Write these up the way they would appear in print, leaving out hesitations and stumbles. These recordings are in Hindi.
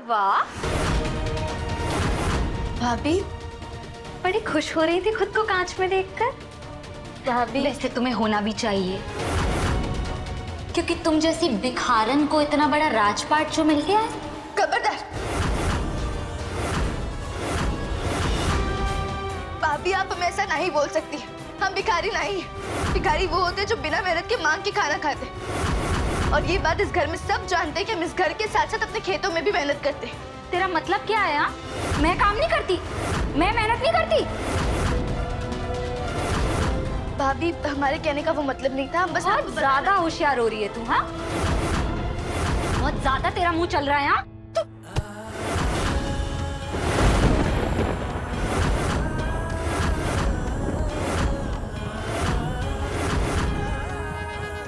वाह, भाभी बड़ी खुश हो रही थी खुद को कांच में देखकर। भाभी वैसे तुम्हें होना भी चाहिए, क्योंकि तुम जैसी भिखारन को इतना बड़ा राजपाट जो मिल गया है। खबरदार भाभी, आप हमें ऐसा नहीं बोल सकती। हम भिखारी नहीं हैं। भिखारी वो होते हैं जो बिना मेहनत के मांग के खाना खाते हैं। और ये बात इस घर में सब जानते हैं कि हम इस घर के साथ साथ अपने खेतों में भी मेहनत करते हैं। तेरा मतलब क्या है? मैं काम नहीं करती, मैं मेहनत नहीं करती। भाभी हमारे कहने का वो मतलब नहीं था, हम बस बहुत ज्यादा होशियार हो रही है तू। हाँ, बहुत ज्यादा तेरा मुंह चल रहा है। हाँ,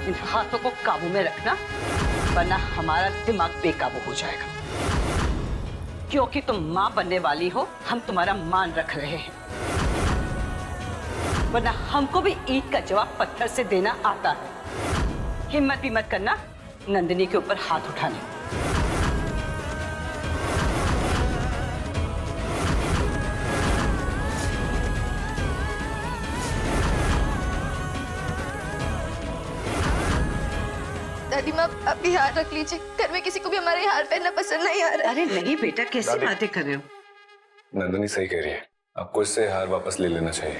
इन हाथों को काबू में रखना, वरना हमारा दिमाग बेकाबू हो जाएगा। क्योंकि तुम माँ बनने वाली हो, हम तुम्हारा मान रख रहे हैं, वरना हमको भी ईंट का जवाब पत्थर से देना आता है। हिम्मत भी मत करना नंदिनी के ऊपर हाथ उठाने। दादी माँ, आप भी हाथ रख लीजिए। घर में किसी को भी हमारे हार पहनना पसंद नहीं आ रहा है। अरे नहीं बेटा, कैसी बातें कर रहे हो? नंदिनी सही कह रही है, आपको इससे हार वापस ले लेना चाहिए।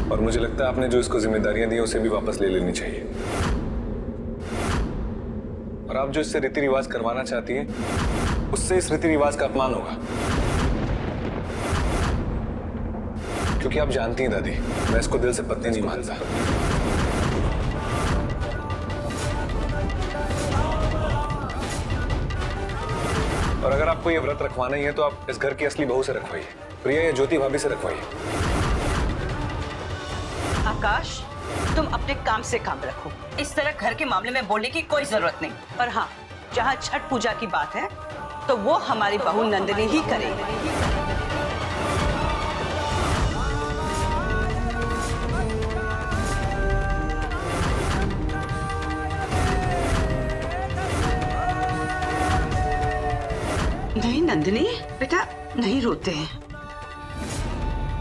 और मुझे लगता है आपने जो इसको जिम्मेदारियां दी उसे भी वापस ले लेनी चाहिए। और आप जो इससे रीति रिवाज करवाना चाहती हैं, उससे इस रीति रिवाज का अपमान होगा। क्योंकि आप जानती हैं दादी, मैं इसको दिल से पत्नी नहीं मानता। और अगर आपको ये व्रत रखवाना ही है तो आप इस घर की असली बहू से रखवाइए, प्रिया या ज्योति भाभी से रखवाइए। आकाश, तुम अपने काम से काम रखो। इस तरह घर के मामले में बोलने की कोई जरूरत नहीं। पर हाँ, जहाँ छठ पूजा की बात है तो वो हमारी बहू नंदिनी ही करेगी। नहीं नंदिनी बेटा, नहीं रोते हैं।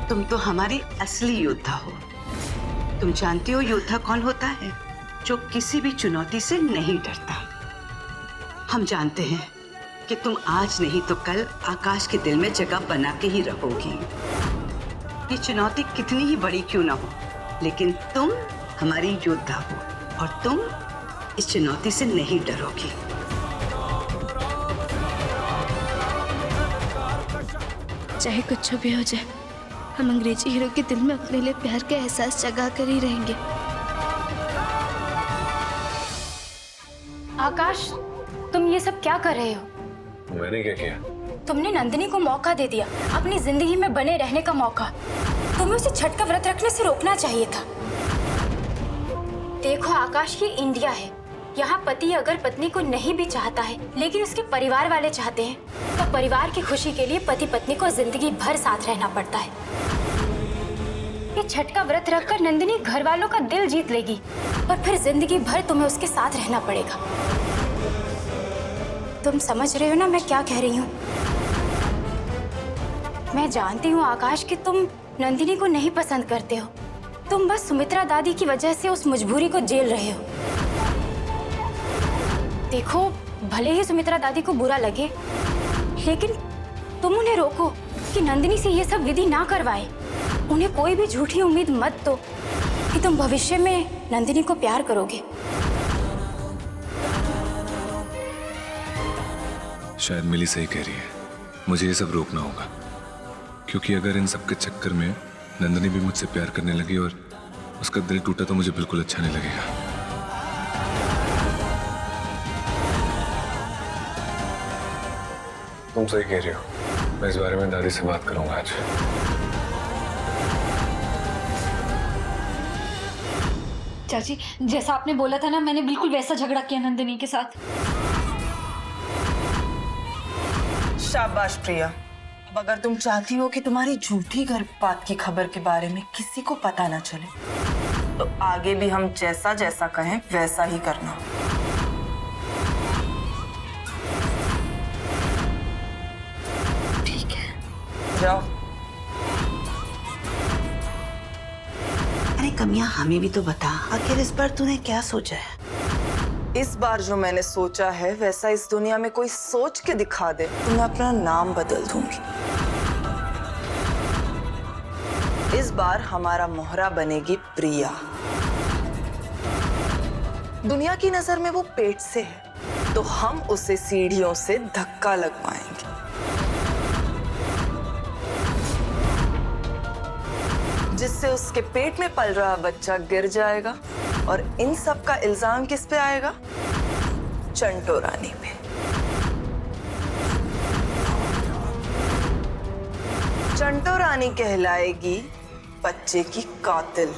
तुम तो हमारी असली योद्धा हो। तुम जानती हो योद्धा कौन होता है? जो किसी भी चुनौती से नहीं डरता। हम जानते हैं कि तुम आज नहीं तो कल आकाश के दिल में जगह बना के ही रहोगी। ये चुनौती कितनी ही बड़ी क्यों ना हो, लेकिन तुम हमारी योद्धा हो और तुम इस चुनौती से नहीं डरोगी। चाहे कुछ भी हो जाए, हम अंग्रेजी हीरो के दिल में अपने लिए प्यार का एहसास जगा कर ही रहेंगे। आकाश, तुम ये सब क्या कर रहे हो? मैंने क्या किया? तुमने नंदिनी को मौका दे दिया, अपनी जिंदगी में बने रहने का मौका। तुम्हें उसे छठ का व्रत रखने से रोकना चाहिए था। देखो आकाश, ये इंडिया है। यहाँ पति अगर पत्नी को नहीं भी चाहता है, लेकिन उसके परिवार वाले चाहते हैं, तो परिवार की खुशी के लिए पति पत्नी को जिंदगी भर साथ रहना पड़ता है। ये छठ का व्रत रखकर नंदिनी घर वालों का दिल जीत लेगी और फिर जिंदगी भर तुम्हें उसके साथ रहना पड़ेगा। तुम समझ रहे हो ना मैं क्या कह रही हूँ? मैं जानती हूँ आकाश कि तुम नंदिनी को नहीं पसंद करते हो। तुम बस सुमित्रा दादी की वजह से उस मजबूरी को झेल रहे हो। देखो, भले ही सुमित्रा दादी को बुरा लगे, लेकिन तुम उन्हें रोको कि नंदिनी से ये सब विधि ना करवाए। उन्हें कोई भी झूठी उम्मीद मत दो कि तुम भविष्य में नंदिनी को प्यार करोगे। शायद मिली सही कह रही है, मुझे ये सब रोकना होगा। क्योंकि अगर इन सब के चक्कर में नंदिनी भी मुझसे प्यार करने लगी और उसका दिल टूटा तो मुझे बिल्कुल अच्छा नहीं लगेगा। तुम सही कह रही हो, मैं इस बारे में दादी से बात करूंगा आज। चाची, जैसा आपने बोला था ना, मैंने बिल्कुल वैसा झगड़ा किया नंदिनी के साथ। शाबाश प्रिया। अब अगर तुम चाहती हो कि तुम्हारी झूठी गर्भपात की खबर के बारे में किसी को पता ना चले, तो आगे भी हम जैसा जैसा कहें वैसा ही करना। जाओ। अरे कमिया, हमें भी तो बता, आखिर इस बार तूने क्या सोचा है? इस बार जो मैंने सोचा है वैसा इस दुनिया में कोई सोच के दिखा दे तो मैं अपना नाम बदल दूंगी। इस बार हमारा मोहरा बनेगी प्रिया। दुनिया की नजर में वो पेट से है तो हम उसे सीढ़ियों से धक्का लगवाएंगे। जिससे उसके पेट में पल रहा बच्चा गिर जाएगा और इन सब का इल्जाम किस पे आएगा? चंटो रानी पे। चंटो रानी कहलाएगी बच्चे की कातिल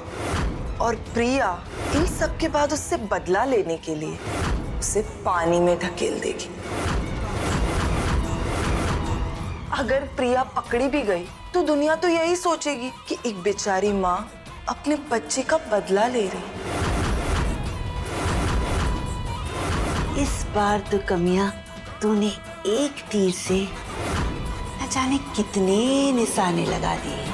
और प्रिया इन सब के बाद उससे बदला लेने के लिए उसे पानी में धकेल देगी। अगर प्रिया पकड़ी भी गई तो दुनिया तो यही सोचेगी कि एक बेचारी माँ अपने बच्चे का बदला ले रही। इस बार तो कमिया तूने एक तीर से न जाने कितने निशाने लगा दिए।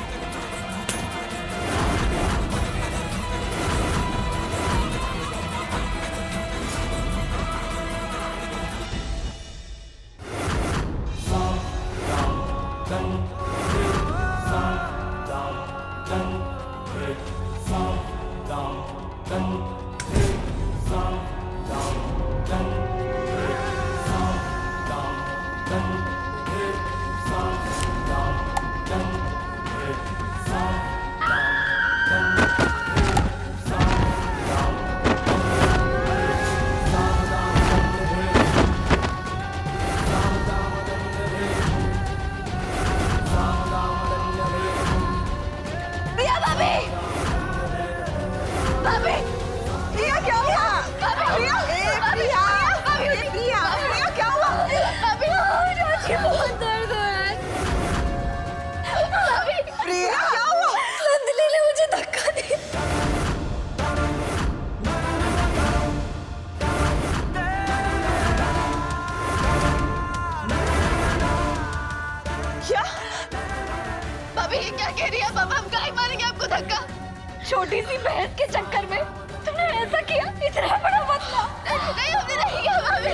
छोटी सी बहन के चक्कर में तुमने ऐसा किया? इतना बड़ा बदला? नहीं, हमने नहीं किया भाभी।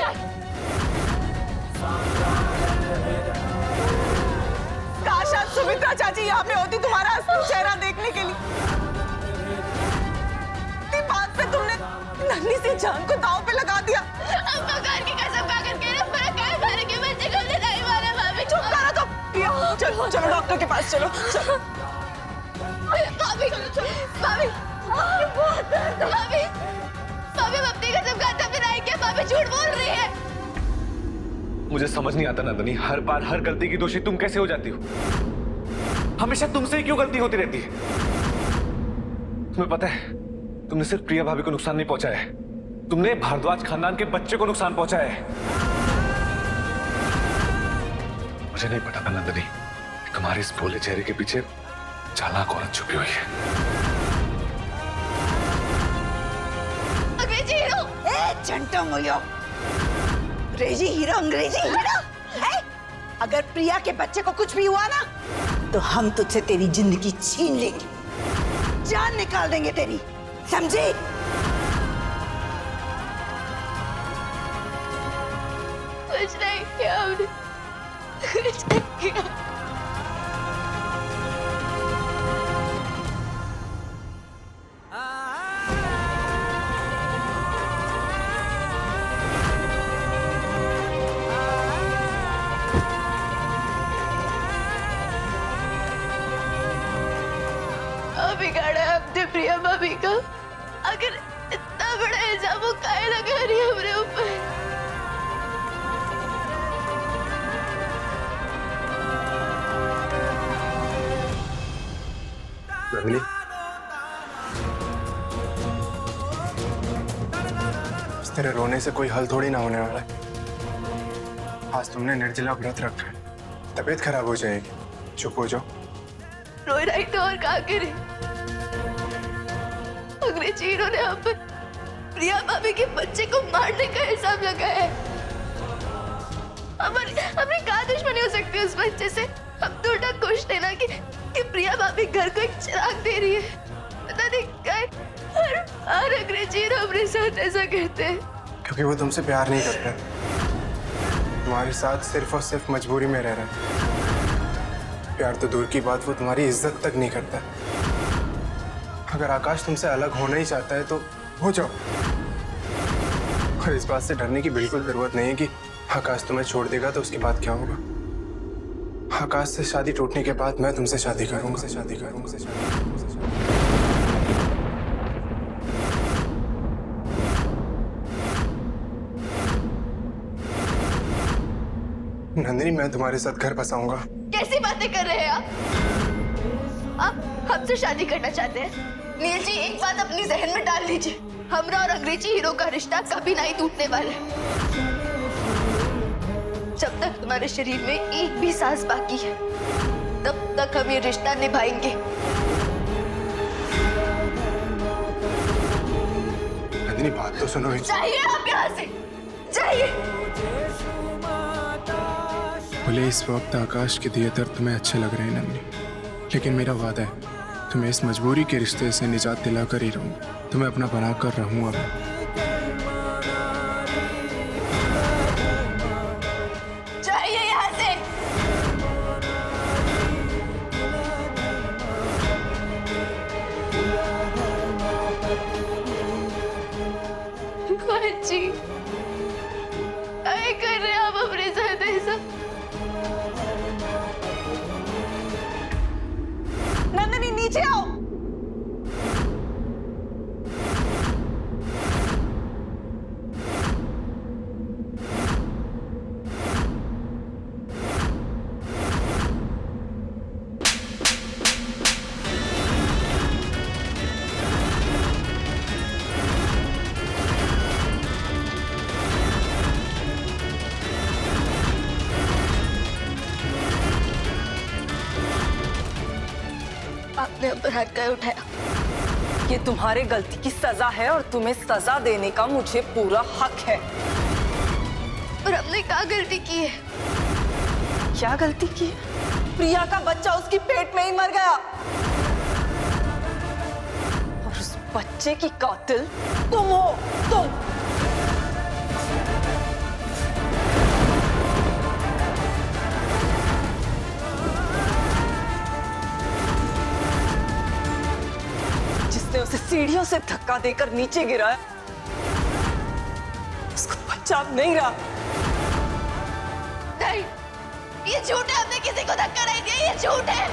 काश आज सुमित्रा चाची यहाँ पे होती तुम्हारा असली चेहरा देखने के लिए। इतनी बात पे तुमने नन्ही सी जान को दांव पे लगा दिया। अम्मा घर की कसम खा कर कह रहे मेरा काय मारे के बच्चे को नहीं मारा भाभी। चुप करो तो। चलो चलो डॉक्टर के पास चलो चलो। भाभी भाभी बहुत दर्द। भाभी भाभी अपनी कसम खाता फिर आई क्या? भाभी झूठ बोल रही है। मुझे समझ नहीं आता नंदनी, हर बार हर गलती की दोषी तुम कैसे हो जाती हो? हमेशा तुमसे ही क्यों गलती होती रहती है? तुम्हें पता है तुमने सिर्फ प्रिया भाभी को नुकसान नहीं पहुंचाया है, तुमने भारद्वाज खानदान के बच्चे को नुकसान पहुंचाया है। मुझे नहीं पता था नंदनी, तुम्हारे इस भोले चेहरे के पीछे चालाक औरत छुपी हुई है। अंग्रेजी हीरो। चंटो मुयो, अंग्रेजी हीरो, अंग्रेजी हीरो है? अगर प्रिया के बच्चे को कुछ भी हुआ ना तो हम तुझसे तेरी जिंदगी छीन लेंगे, जान निकाल देंगे तेरी, समझी? कुछ नहीं किया हमने, कुछ नहीं किया। बिगाड़ा है अपने प्रिया भाभी का। अगर इतना बड़ा इल्जाम वो काहे लगा रही है हमरे ऊपर? नंदिनी, तेरे रोने से कोई हल थोड़ी ना होने वाला है। आज तुमने निर्जला व्रत रखा है, तबीयत खराब हो जाएगी, चुप हो जाओ। रोई रही तो और कहा करे? अंग्रेजी हीरो ने हम पर प्रिया भाभी के बच्चे को मारने का इल्जाम लगाया है। हमारी कहाँ दुश्मनी हो सकती है उस बच्चे से? हम तो उल्टा खुश थे ना कि प्रिया भाभी घर को एक चिराग दे रही है। पता नहीं क्या हर अंग्रेजी हीरो अपने साथ ऐसा कहते हैं। क्योंकि वो तुमसे प्यार नहीं करता, तुम्हारे साथ सिर्फ और सिर्फ मजबूरी में रह रहा है। प्यार तो दूर की बात, वो तुम्हारी इज्जत तक नहीं करता। अगर आकाश तुमसे अलग होना ही चाहता है तो हो जाओ, और इस बात से डरने की बिल्कुल जरूरत नहीं है कि आकाश तुम्हें छोड़ देगा तो उसके बाद क्या होगा। आकाश से शादी टूटने के बाद मैं तुमसे शादी करूंगा, शादी करूंगा, नंदिनी, मैं तुम्हारे साथ घर बसाऊंगा। कैसी बातें कर रहे हैं आप हमसे शादी करना चाहते हैं? नील जी, एक बात अपनी जहन में डाल लीजिए, हमरा और अंग्रेजी हीरो का रिश्ता कभी नहीं टूटने वाला है। जब तक तुम्हारे शरीर में एक भी सांस बाकी है, तब तक हम ये रिश्ता निभाएंगे। नंदिनी, बात तो सुनो। चाहिए आप यहाँ से जाइए। बोले इस वक्त आकाश के दिए दर्द तुम्हें अच्छे लग रहे हैं नंदिनी, लेकिन मेरा वादा है तुम्हें इस मजबूरी के रिश्ते से निजात दिला कर ही रहूंगा। तुम्हें अपना बना कर रहूंगा मैं। जाइए यहाँ से। जी, क्या कर रहे हैं आप अपने साथ ऐसा? नंदिनी, नीचे आओ। आपने ऊपर हाथ क्यों उठाया? ये तुम्हारे गलती की सजा है और तुम्हें सजा देने का मुझे पूरा हक है। और हमने क्या गलती की है? क्या गलती की है? प्रिया का बच्चा उसकी पेट में ही मर गया, और उस बच्चे की कातिल तुम हो, तुम। जिसने उसे सीढ़ियों से धक्का देकर नीचे गिराया, उसको बच्चा नहीं रहा। नहीं, ये झूठ है। हमने किसी को धक्का नहीं दिया, ये झूठ है।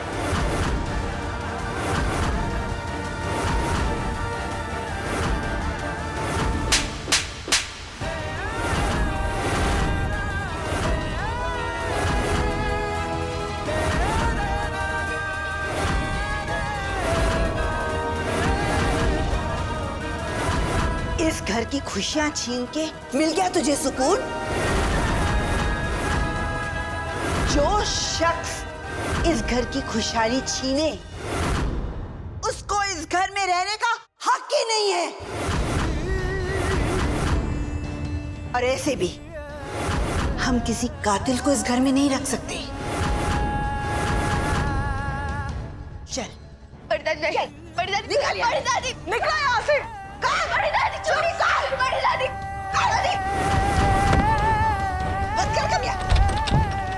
इस घर की खुशियां छीन के मिल गया तुझे सुकून? जो शख्स इस घर की खुशहाली छीने, उसको इस घर में रहने का हक ही नहीं है। और ऐसे भी हम किसी कातिल को इस घर में नहीं रख सकते। चल बड़ी दादी, बड़ी दादी, बड़ी दादी, निकला यहाँ से। बड़ी दादी, चोरी कर, बड़ी दादी, दादी, मत कर कमिया।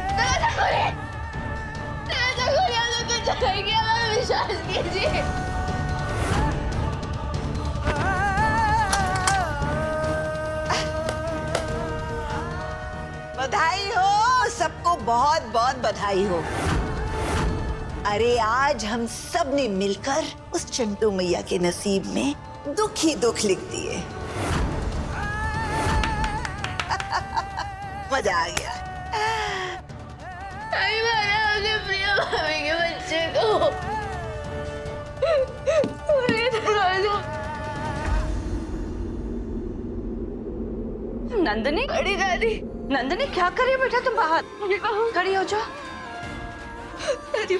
दरवाजा खोलिए, दरवाजा खोलिए, हम लोग कुछ जाएंगे, हमें विश्वास कीजिए। बधाई हो सबको, बहुत बहुत बधाई हो। अरे आज हम सब ने मिलकर उस चंटू मैया के नसीब में दुख ही दुख लिख दिए। मजा आ गया। नहीं मारा हमने प्रिया भाभी के बच्चे को। नंदिनी, बड़ी दादी, नंदिनी क्या कर रही हो बेटा तुम? बाहर खड़ी हो जाओ। दादी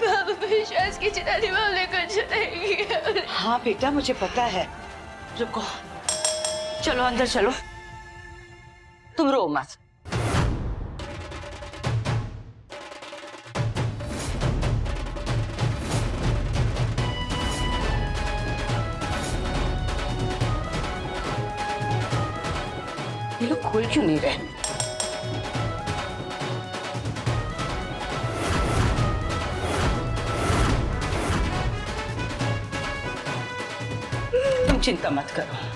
आप विश्वास कीजिए, दादी हमने कुछ नहीं किया। हाँ बेटा, मुझे पता है। रुको, चलो अंदर चलो, तुम रो मत। भूल क्यों नहीं रहे? तुम चिंता मत करो।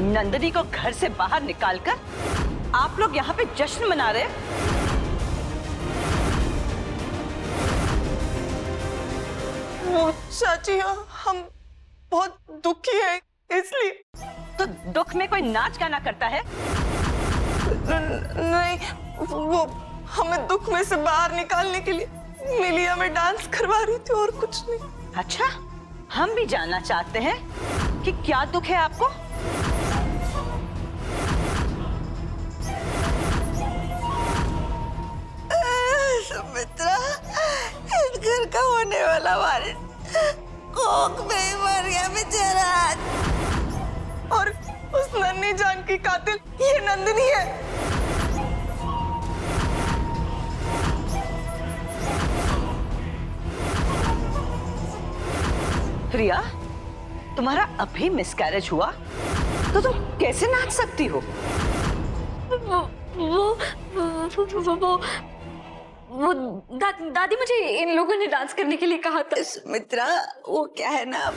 नंदिनी को घर से बाहर निकालकर आप लोग यहाँ पे जश्न मना रहे हैं? चाची हम बहुत दुखी हैं इसलिए। तो दुख में कोई नाच गाना करता है? नहीं, वो हमें दुख में से बाहर निकालने के लिए मिलिया में डांस करवा रही थी और कुछ नहीं। अच्छा, हम भी जानना चाहते हैं कि क्या दुख है आपको? सुमित्रा, इस घर का होने वाला वारिस कोख में मर गया बेचारा। और उस नन्ही जान की कातिल ये नंदिनी है। प्रिया, तुम्हारा अभी मिसकैरेज हुआ तो तुम कैसे नाच सकती हो? वो दादी, मुझे इन लोगों ने डांस करने के लिए कहा था। सुमित्रा, वो क्या है ना,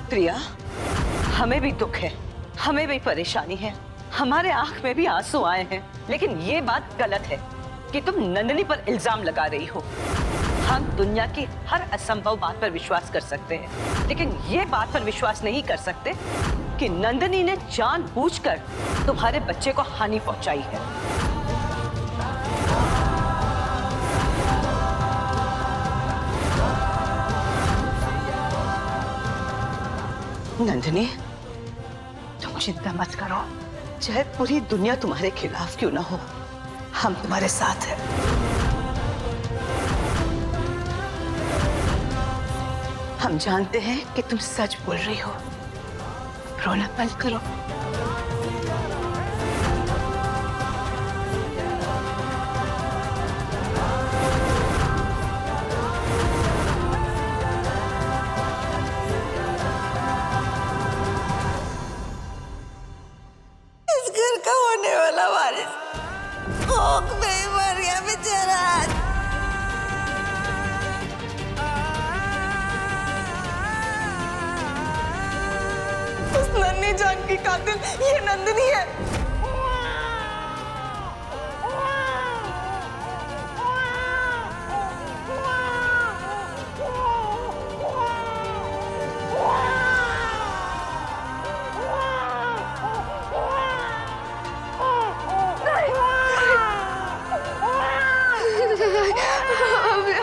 प्रिया, हमें भी दुख है, हमें भी परेशानी है, हमारे आंख में भी आंसू आए हैं, लेकिन ये बात गलत है कि तुम नंदिनी पर इल्जाम लगा रही हो। हम दुनिया की हर असंभव बात पर विश्वास कर सकते हैं, लेकिन ये बात पर विश्वास नहीं कर सकते कि नंदिनी ने जानबूझकर तुम्हारे बच्चे को हानि पहुंचाई है। नंदिनी, तुम चिंता मत करो, चाहे पूरी दुनिया तुम्हारे खिलाफ क्यों ना हो, हम तुम्हारे साथ हैं। हम जानते हैं कि तुम सच बोल रही हो, रोना बंद करो। इस घर का होने वाला वारिस कोख में मर गया बेचारा। उस नन्ही जान की कातिल ये नंदिनी है।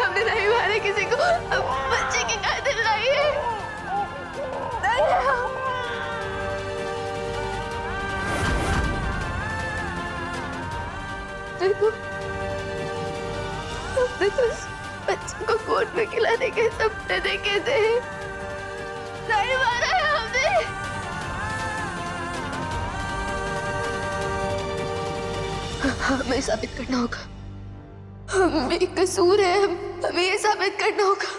हमने नहीं मारा किसी को, बच्चे की कातिल नहीं है। देखो, हमने तो उस बच्चे को कोर्ट में खिलाने के सपने देखे थे, नहीं मारा है हमने। हमें साबित करना होगा, हम बेकसूर है, हमें ये साबित करना होगा।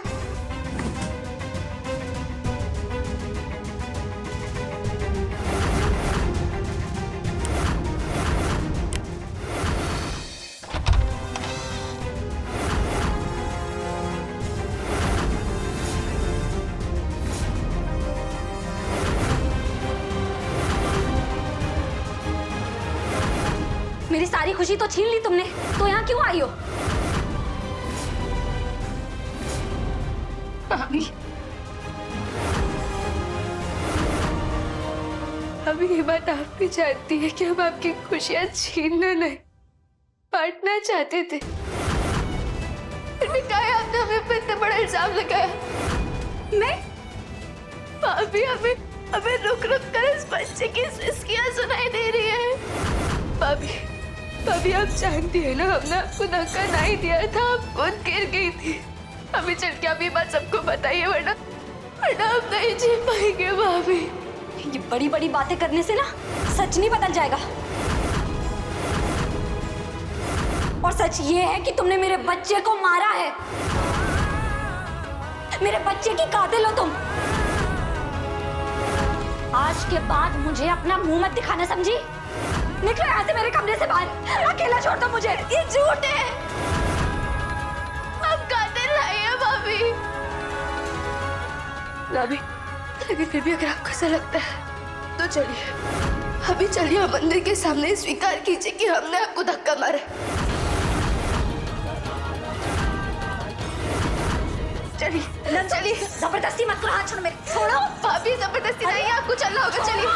सारी खुशी तो छीन ली तुमने, तो यहाँ क्यों आई हो? भाभी, अभी ये बात आप भी जानती है कि हम आपकी खुशियां छीनना नहीं, बांटना चाहते थे। फिर भी क्या आपने हमें पे इतना बड़ा इल्जाम लगाया? मैं भाभी, हमें रुक कर इस बच्चे की सिसकियां सुनाई दे रही है। भाभी आप जानती है ना, हमने आपको धक्का नहीं दिया था, आप खुद गिर गई थी। अभी चल के आप ये बात सबको बताइए, वरना आप नहीं जी पाएंगे भाभी। ये बड़ी बड़ी बातें करने से ना सच नहीं बदल जाएगा। और सच ये है कि तुमने मेरे बच्चे को मारा है। मेरे बच्चे की कातिल हो तुम। आज के बाद मुझे अपना मुंह मत दिखाना, समझी? निकलो यहाँ से मेरे कमरे से बाहर, अकेला छोड़ दो मुझे। ये झूठ है, आप कातिल नहीं है भाभी। लेकिन फिर भी अगर आपको ऐसा लगता है तो चलिए, अभी चलिए हम मंदिर के सामने स्वीकार कीजिए कि हमने आपको धक्का मारा। चलिए जबरदस्ती मत करो, हाथ छोड़ो मेरे। छोड़ो भाभी, जबरदस्ती नहीं है, आपको चलना होगा। चलिए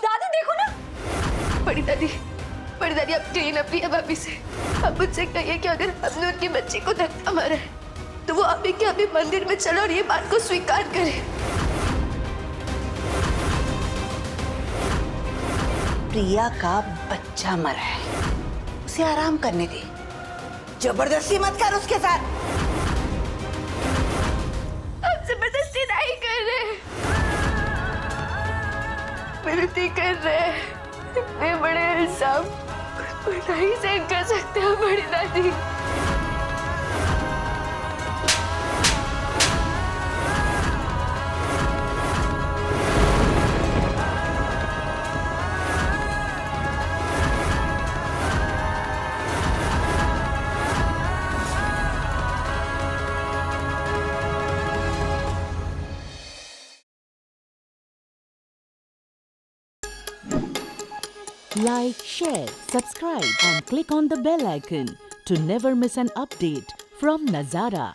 दादी, देखो ना। बड़ी दादी आप कहिए ना प्रिया भाभी से, आप मुझसे कहिए कि अगर हमने उनके बच्चे को धक्का मारा है तो वो अभी के अभी मंदिर में चलो और ये बात को स्वीकार करे। प्रिया का बच्चा मरा है, उसे आराम करने दे, जबरदस्ती मत कर उसके साथ। आप जबरदस्ती नहीं कर रहे, विनती कर रहे हैं। इतने बड़े इल्जाम नहीं सहन कर सकते हो बड़ी दादी। Like, share, subscribe and click on the bell icon to never miss an update from Nazara.